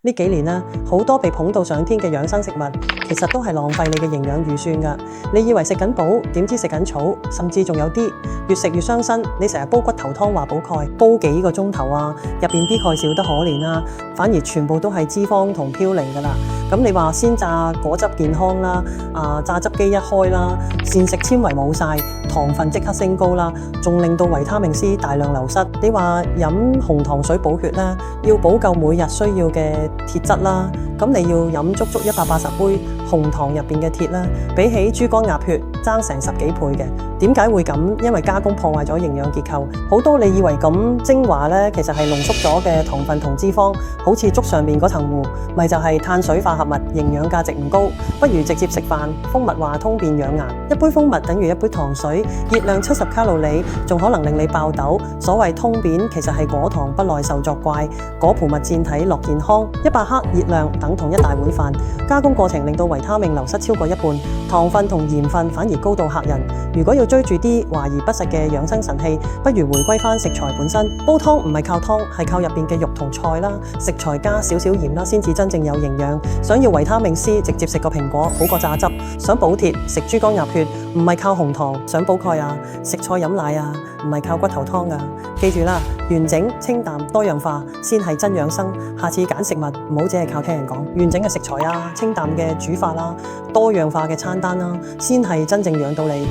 呢幾年啦，好多被捧到上天嘅養生食物，其實都係浪費你嘅營養預算㗎。你以為食緊補，點知食緊草，甚至仲有啲越食越傷身。你成日煲骨頭湯話補鈣，煲幾個鐘頭啊，入邊啲鈣少得可憐啊，反而全部都係脂肪同嘌呤㗎啦。咁你話鮮榨果汁健康啦，榨汁機一開啦，膳食纖維冇晒，糖分即刻升高啦，仲令到維他命 C 大量流失。你話飲紅糖水補血啦，要補夠每日需要嘅鐵質啦，咁你要飲足足180杯紅糖入邊嘅鐵啦，比起豬肝鴨血爭成10幾倍嘅。點解會咁？因為加工破壞咗營養結構，好多你以為咁精華呢，其實係濃縮咗嘅糖分同脂肪，好似粥上面嗰層糊，咪就係碳水化合物，營養價值唔高，不如直接食飯。蜂蜜話通便養顏，一杯蜂蜜等於一杯糖水，熱量70卡路里，仲可能令你爆痘。所謂通便，其實係果糖不耐受作怪，果葡蜜佔體樂健康。100克熱量等同1大碗飯，加工過程令到維他命流失超過一半，糖分同鹽分反而高到嚇人。如果要追住啲華而不實嘅養生神器，不如回歸返食材本身。煲湯唔係靠湯，係靠入邊嘅肉同菜啦，食材加少少鹽啦，先至真正有營養。想要維他命 C，直接食個蘋果好過榨汁。想補鐵，食豬肝鴨血，唔係靠紅糖。想補鈣啊，食菜飲奶啊，唔係靠骨頭湯啊。記住啦，完整、清淡、多樣化先係真養生。下次揀食物唔好只係靠聽人講，完整嘅食材啊，清淡嘅煮法啦，多樣化嘅餐單啦，先係真正養到你。